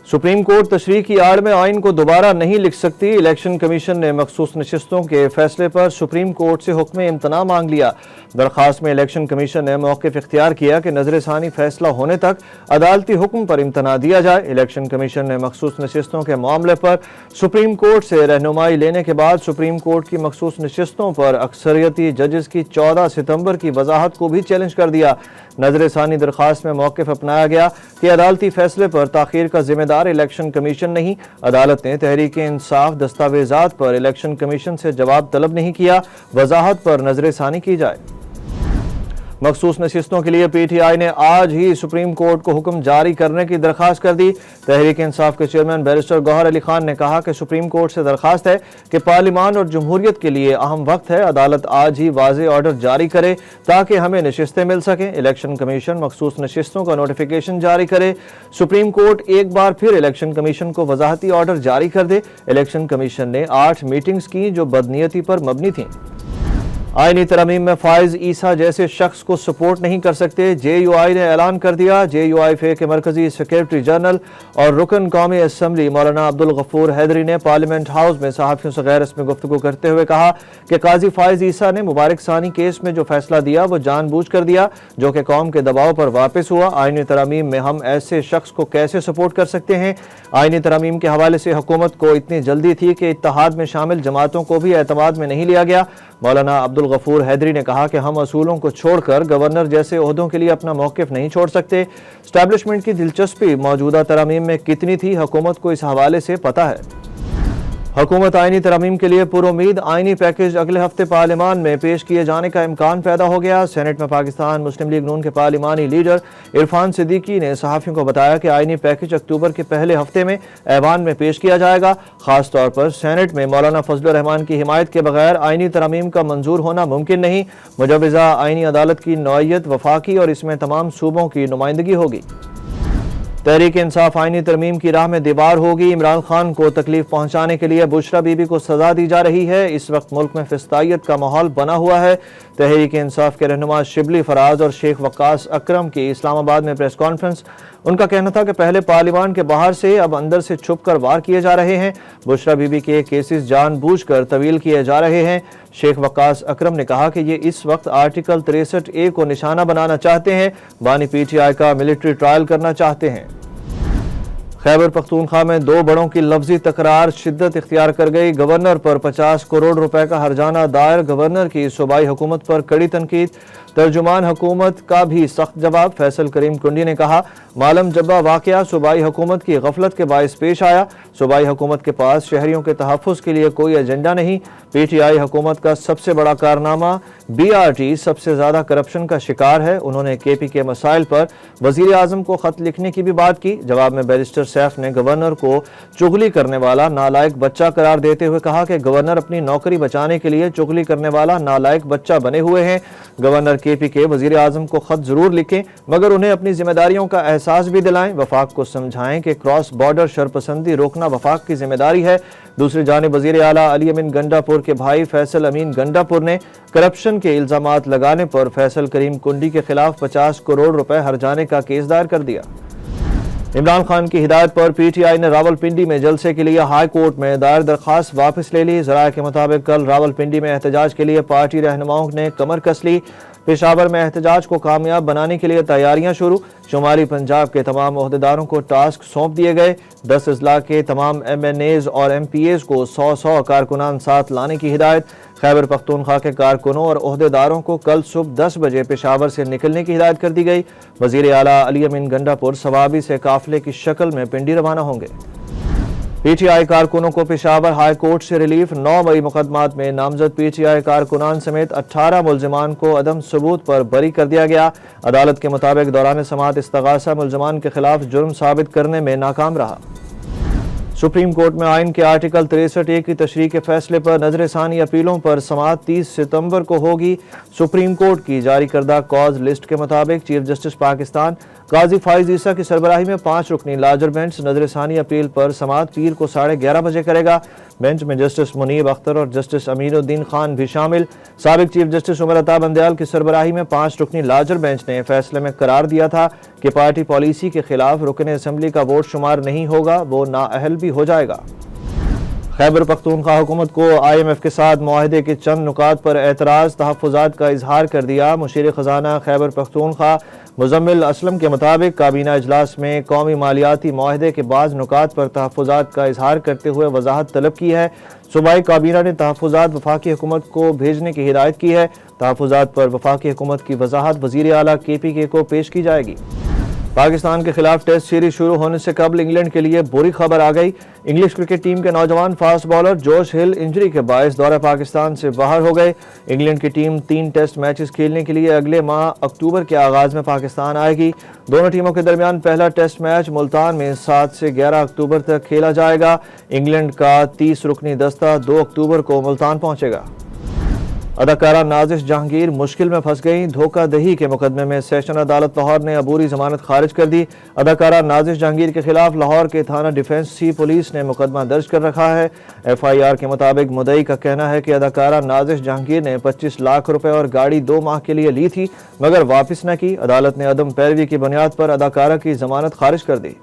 Supreme court तशरीह की आड़ में आइन को दोबारा नहीं लिख सकती। इलेक्शन कमीशन ने मखसूस नशिस्तों के फैसले पर सुप्रीम कोर्ट से हुक्म इम्तना मांग लिया। दरखास्त में इलेक्शन कमीशन ने मौक़िफ़ इख्तियार किया कि नज़र-ए-सानी फैसला होने तक अदालती हुक्म पर इम्तना दिया जाए। इलेक्शन कमीशन ने मखसूस नशिस्तों के मामले पर सुप्रीम कोर्ट से रहनुमाई लेने के बाद सुप्रीम कोर्ट की मखसूस नशिस्तों पर अक्सरियती जजेस की 14 सितंबर की वजाहत को भी चैलेंज कर दिया। नज़र-ए-सानी दरखास्त में मौक़िफ़ अपनाया गया कि अदालती फैसले पर ताख़ीर का जिम्मेदार इलेक्शन कमीशन नहीं। अदालत ने तहरीक इंसाफ दस्तावेजात पर इलेक्शन कमीशन से जवाब तलब नहीं किया। वजाहत पर नज़र-ए-सानी की जाए। मखसूस नशिस्तों के लिए PTI ने आज ही सुप्रीम कोर्ट को हुक्म जारी करने की दरखास्त कर दी। तहरीक इंसाफ के चेयरमैन बैरिस्टर गौहर अली खान ने कहा कि सुप्रीम कोर्ट से दरखास्त है कि पार्लिमान और जमहूरियत के लिए अहम वक्त है, अदालत आज ही वाज़े ऑर्डर जारी करे ताकि हमें नशिस्तें मिल सकें। इलेक्शन कमीशन मखसूस नशिस्तों का नोटिफिकेशन जारी करे। सुप्रीम कोर्ट एक बार फिर इलेक्शन कमीशन को वजाहती ऑर्डर जारी कर दे। इलेक्शन कमीशन ने 8 मीटिंग्स की जो बदनीयती पर मबनी थीं। आईनी तरमीम में फाइज ईसा जैसे शख्स को सपोर्ट नहीं कर सकते। JUI ने ऐलान कर दिया। JUI के मरकजी सेक्रेटरी जनरल और रुकन कौमी असम्बली मौलाना अब्दुल गफूर हैदरी ने पार्लियामेंट हाउस में सहाफ़ियों से गैर रस्मी गुफ्तगू करते हुए कहा कि काजी फाइज ईसा ने मुबारक सानी केस में जो फैसला दिया वो जानबूझ कर दिया, जो कि कौम के दबाव पर वापस हुआ। आईनी तरमीम में हम ऐसे शख्स को कैसे सपोर्ट कर सकते हैं। आईनी तरमीम के हवाले से हुकूमत को इतनी जल्दी थी कि इत्तेहाद में शामिल जमातों को भी एतमाद में नहीं लिया गया। मौलाना अब्दुल गफूर हैदरी ने कहा कि हम असूलों को छोड़कर गवर्नर जैसे ओहदों के लिए अपना मौक़िफ़ नहीं छोड़ सकते। एस्टैब्लिशमेंट की दिलचस्पी मौजूदा तरमीम में कितनी थी, हुकूमत को इस हवाले से पता है। हुकूमत आईनी तरमीम के लिए पुरुमीद आईनी पैकेज अगले हफ्ते पार्लियामान में पेश किए जाने का इम्कान पैदा हो गया। सेनेट में पाकिस्तान मुस्लिम लीग नून के पार्लिमानी लीडर इरफान सिद्दीकी ने सहाफ़ियों को बताया कि आईनी पैकेज अक्टूबर के पहले हफ्ते में ऐवान में पेश किया जाएगा। खास तौर पर सेनेट में मौलाना फजलुर रहमान की हिमायत के बगैर आईनी तरमीम का मंजूर होना मुमकिन नहीं। मुजव्वज़ा आईनी अदालत की नौइयत वफाकी और इसमें तमाम सूबों की नुमाइंदगी होगी। तहरीक इंसाफ आईनी तरमीम की राह में दीवार होगी। इमरान खान को तकलीफ पहुंचाने के लिए बुशरा बीबी को सजा दी जा रही है। इस वक्त मुल्क में फिस्तायत का माहौल बना हुआ है। तहरीक इंसाफ के रहनुमा शिबली फराज और शेख वक्कास अकरम की इस्लामाबाद में प्रेस कॉन्फ्रेंस। उनका कहना था कि पहले पार्लियामान के बाहर से अब अंदर से छुप कर वार किए जा रहे हैं। बुशरा बीबी के केसेस जानबूझकर तवील किए जा रहे हैं। शेख वक्कास अकरम ने कहा कि ये इस वक्त आर्टिकल 63A को निशाना बनाना चाहते हैं। बानी PTI का मिलिट्री ट्रायल करना चाहते हैं। खैबर पख्तूनख्वा में 2 बड़ों की लफ्जी तकरार शिद्दत इख्तियार कर गई। गवर्नर पर 50 करोड़ रुपए का हर्जाना दायर। गवर्नर की सूबाई हुकूमत पर कड़ी तनकीद। तर्जुमान हुकूमत का भी सख्त जवाब। फैसल करीम कुंडी ने कहा मालम जब्बा वाकया सूबाई हुकूमत की गफलत के बायस पेश आया। सूबाई हुकूमत के पास शहरियों के तहफ़्फ़ुज़ के लिए कोई एजेंडा नहीं। PTI हुकूमत का सबसे बड़ा कारनामा BRT सबसे ज़्यादा करप्शन का शिकार है। उन्होंने KP के मसाइल पर वज़ीर आज़म को ख़त लिखने की भी बात की। जवाब में बैरिस्टर सैफ ने गवर्नर को चुगली करने वाला नालायक बच्चा करार देते हुए कहा कि गवर्नर अपनी नौकरी बचाने के लिए चुगली करने वाला नालायक बच्चा बने हुए हैं। गवर्नर KP के वज़ीर आज़म को ख़त ज़रूर लिखें, मगर उन्हें अपनी जिम्मेदारियों का एहसास भी दिलाएं। वफाक को समझाएं कि क्रॉस बॉर्डर शरपसंदी रोकना वफाक की जिम्मेदारी है। दूसरी जानिब वज़ीर आला अली अमीन गंडापुर के भाई फैसल अमीन गंडापुर ने करप्शन के इल्ज़ामात लगाने पर फैसल करीम कुंडी के खिलाफ 50 करोड़ रुपए हर्जाने का केस दायर कर दिया। इमरान खान की हिदायत पर PTI ने रावलपिंडी में जलसे के लिए हाई कोर्ट में दायर दरखास्त वापस ले ली। ज़राए के मुताबिक कल रावलपिंडी में एहतजाज के लिए पार्टी रहनुमाओं ने कमर कस ली। पेशावर में एहतजाज को कामयाब बनाने के लिए तैयारियां शुरू। शुमारी पंजाब के तमाम ओहदेदारों को टास्क सौंप दिए गए। 10 अजला के तमाम MNAs और MPAs को 100 कारकुनान साथ लाने की हिदायत। खैबर पख्तूनख्वा के कारकुनों और ओहदेदारों को कल सुबह 10 बजे पेशावर से निकलने की हिदायत कर दी गई। वज़ीर आला अली अमीन गंडापुर सवाबी से काफिले की शक्ल में पिंडी रवाना होंगे। PTI कारकुनों को पेशावर हाई कोर्ट से रिलीफ। 9 मई मुकदमात में नामजद PTI कारकुनान समेत 18 मुल्जिमान को अदम सबूत पर बरी कर दिया गया। अदालत के मुताबिक दौरान समाअत इस्तगासा मुल्जिमान के खिलाफ जुर्म साबित करने में नाकाम रहा। सुप्रीम कोर्ट में आइन के आर्टिकल 63A की तशरीह के फैसले पर नजर-ए-सानी अपीलों पर समाअत 30 सितंबर को होगी। सुप्रीम कोर्ट की जारी करदा कॉज लिस्ट के मुताबिक चीफ जस्टिस पाकिस्तान قاضی فائز عیسیٰ کی سربراہی میں 5 رکنی لارجر بینچ نظر ثانی اپیل پر سماعت پیر کو 11:30 بجے کرے گا۔ بینچ میں جسٹس منیب اختر اور جسٹس امین الدین خان بھی شامل۔ سابق چیف جسٹس عمر عطا بندیال کی سربراہی میں 5 رکنی لارجر بینچ نے فیصلے میں قرار دیا تھا کہ پارٹی پالیسی کے خلاف رکن اسمبلی کا ووٹ شمار نہیں ہوگا، وہ نااہل بھی ہو جائے گا۔ خیبر پختونخوا حکومت کو IMF کے ساتھ معاہدے کے چند نکات پر اعتراض تحفظات کا اظہار کر دیا۔ مشیر خزانہ خیبر پختونخوا مزمل اسلم کے مطابق کابینہ اجلاس میں قومی مالیاتی معاہدے کے بعض نکات پر تحفظات کا اظہار کرتے ہوئے وضاحت طلب کی ہے۔ صوبائی کابینہ نے تحفظات وفاقی حکومت کو بھیجنے کی ہدایت کی ہے۔ تحفظات پر وفاقی حکومت کی وضاحت وزیر اعلیٰ KPK کو پیش کی جائے گی۔ پاکستان کے خلاف ٹیسٹ سیریز شروع ہونے سے قبل انگلینڈ کے لیے بری خبر آ گئی۔ انگلش کرکٹ ٹیم کے نوجوان فاسٹ بالر جوش ہل انجری کے باعث دورہ پاکستان سے باہر ہو گئے۔ انگلینڈ کی ٹیم 3 ٹیسٹ میچز کھیلنے کے لیے اگلے ماہ اکتوبر کے آغاز میں پاکستان آئے گی۔ دونوں ٹیموں کے درمیان پہلا ٹیسٹ میچ ملتان میں 7 سے 11 اکتوبر تک کھیلا جائے گا۔ انگلینڈ کا 30 رکنی دستہ 2 اکتوبر کو ملتان پہنچے گا۔ اداکارہ نازش جہانگیر مشکل میں پھنس گئیں۔ دھوکہ دہی کے مقدمے میں سیشن عدالت لاہور نے عبوری ضمانت خارج کر دی۔ اداکارہ نازش جہانگیر کے خلاف لاہور کے تھانہ ڈیفنس سی پولیس نے مقدمہ درج کر رکھا ہے۔ FIR کے مطابق مدعی کا کہنا ہے کہ اداکارہ نازش جہانگیر نے 25 لاکھ روپے اور گاڑی 2 ماہ کے لیے لی تھی مگر واپس نہ کی۔ عدالت نے عدم پیروی کی بنیاد پر اداکارہ کی ضمانت خارج کر دی۔